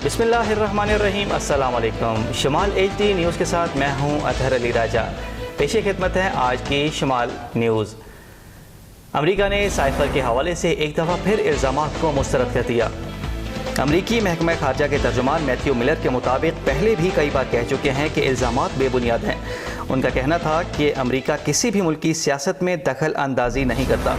बिस्मिल्लाहिर्रहमानिर्रहीम। अस्सलाम वालेकुम। शमाल HD न्यूज़ के साथ मैं हूं अतहर अली राजा। पेशे खिदमत है आज की शमाल न्यूज़। अमरीका ने साइफर के हवाले से एक दफ़ा फिर इल्ज़ामात को मुस्तरद कर दिया। अमरीकी महकमा खारजा के तर्जुमान मैथ्यू मिलर के मुताबिक पहले भी कई बार कह चुके हैं कि इल्ज़ामात बेबुनियाद हैं। उनका कहना था कि अमरीका किसी भी मुल्क की सियासत में दखल अंदाजी नहीं करता।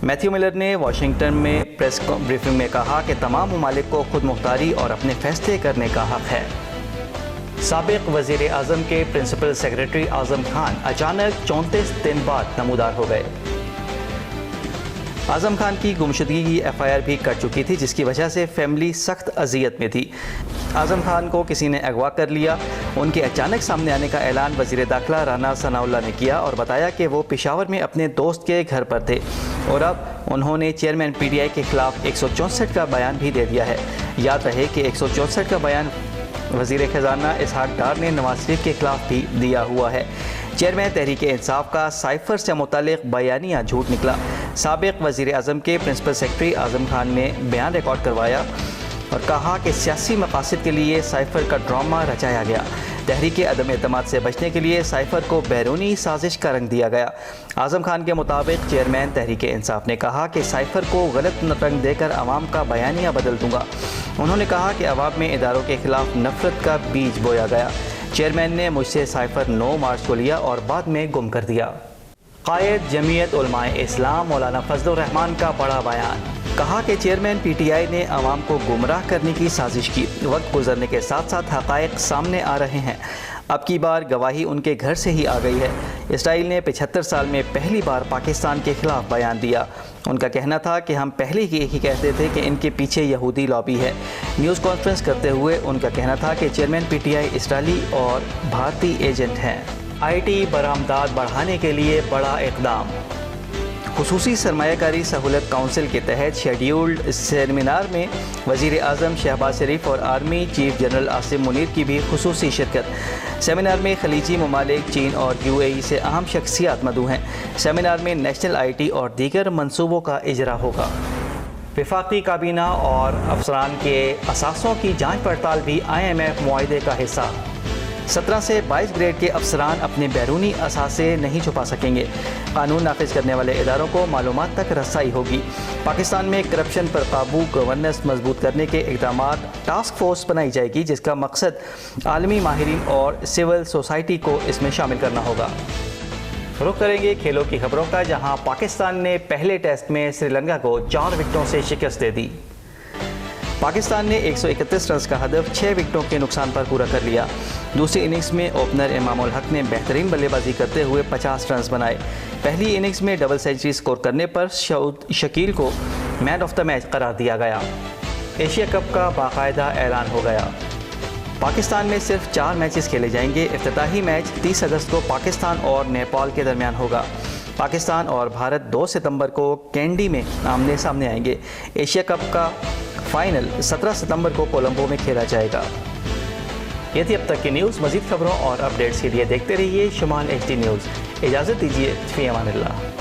मैथ्यू मिलर ने वाशिंगटन में प्रेस ब्रीफिंग में कहा कि तमाम ममालिक को खुद मुख्तारी और अपने फैसले करने का हक़ है। साबिक़ वज़ीर आज़म के प्रिंसिपल सेक्रेटरी आज़म खान अचानक 34 दिन बाद नमूदार हो गए। आज़म खान की गुमशुदगी की FIR भी कट चुकी थी, जिसकी वजह से फैमिली सख्त अजियत में थी। आज़म खान को किसी ने अगवा कर लिया। उनके अचानक सामने आने का ऐलान वज़ीर दाखिला राना सनाउल्लाह ने किया और बताया कि वो पेशावर में अपने दोस्त के घर पर थे और अब उन्होंने चेयरमैन PTI के खिलाफ 164 का बयान भी दे दिया है। याद रहे कि 164 का बयान वज़ीर ख़जाना इसहाक डार ने नवाज शरीफ के खिलाफ भी दिया हुआ है। चेयरमैन तहरीक इंसाफ का साइफर से मुतालिक बयानिया झूठ निकला। साबिक़ वज़ीर आज़म के प्रिंसिपल सेक्रेटरी आज़म खान ने बयान रिकॉर्ड करवाया और कहा कि सियासी मकासद के लिए साइफर का ड्रामा रचाया गया। तहरीक अदम एतमाद से बचने के लिए साइफर को बैरूनी साजिश का रंग दिया गया। आज़म खान के मुताबिक चेयरमैन तहरीक इंसाफ ने कहा कि साइफर को गलत रंग देकर अवाम का बयानिया बदल दूंगा। उन्होंने कहा कि अवाम में इदारों के खिलाफ नफरत का बीज बोया गया। चेयरमैन ने मुझसे साइफर 9 मार्च को लिया और बाद में गुम कर दिया। कायद जमीयत उलमाए इस्लाम मौलाना फजलुर रहमान का बड़ा बयान। कहा कि चेयरमैन PTI ने अवाम को गुमराह करने की साजिश की। वक्त गुजरने के साथ साथ हक़ाइक़ सामने आ रहे हैं। अब की बार गवाही उनके घर से ही आ गई है। इसराइल ने 75 साल में पहली बार पाकिस्तान के खिलाफ बयान दिया। उनका कहना था कि हम पहले ही यही कहते थे कि इनके पीछे यहूदी लॉबी है। न्यूज़ कॉन्फ्रेंस करते हुए उनका कहना था कि चेयरमैन PTI इसराइली और भारतीय एजेंट हैं। IT बरामदात बढ़ाने के लिए बड़ा इक़दाम। खुसूसी सरमायाकारी सहूलत काउंसिल के तहत शेड्यूल्ड सेमिनार में वज़ीर आज़म शहबाज शरीफ और army chief general Asim Munir की भी खुसूसी शिरकत। सेमिनार में खलीजी ममालिक, चीन और UAE से अहम शख्सियात मदऊ हैं। सेमिनार में नेशनल IT और दीगर मनसूबों का इजरा होगा। वफाकी काबीना और अफसरान के असासों की जाँच पड़ताल भी IMF मुआहदे का हिस्सा। 17 से 22 ग्रेड के अफसरान अपने बैरूनी असासे नहीं छुपा सकेंगे। कानून नाफिज करने वाले इदारों को मालूमात तक रसाई होगी। पाकिस्तान में करप्शन पर काबू, गवर्नेंस मजबूत करने के इक़दामात टास्क फोर्स बनाई जाएगी, जिसका मकसद आलमी माहिरीन और सिविल सोसाइटी को इसमें शामिल करना होगा। रुख करेंगे खेलों की खबरों का, जहां पाकिस्तान ने पहले टेस्ट में श्रीलंका को 4 विकेटों से शिकस्त दे दी। पाकिस्तान ने 131 रन का हदफ 6 विकेटों के नुकसान पर पूरा कर लिया। दूसरी इनिंग्स में ओपनर इमाम उल हक ने बेहतरीन बल्लेबाजी करते हुए 50 रन बनाए। पहली इनिंग्स में डबल सेंचुरी स्कोर करने पर शकील को मैन ऑफ द मैच करार दिया गया। एशिया कप का बाकायदा ऐलान हो गया। पाकिस्तान में सिर्फ 4 मैचेस खेले जाएंगे। इफ्तिताही मैच 30 अगस्त को पाकिस्तान और नेपाल के दरमियान होगा। पाकिस्तान और भारत 2 सितंबर को कैंडी में आमने सामने आएंगे। एशिया कप का फाइनल 17 सितंबर को कोलंबो में खेला जाएगा। ये थी अब तक की न्यूज़। मज़ीद खबरों और अपडेट्स के लिए देखते रहिए शमाल HD न्यूज़। इजाज़त दीजिए, फ़ी अमानिल्लाह।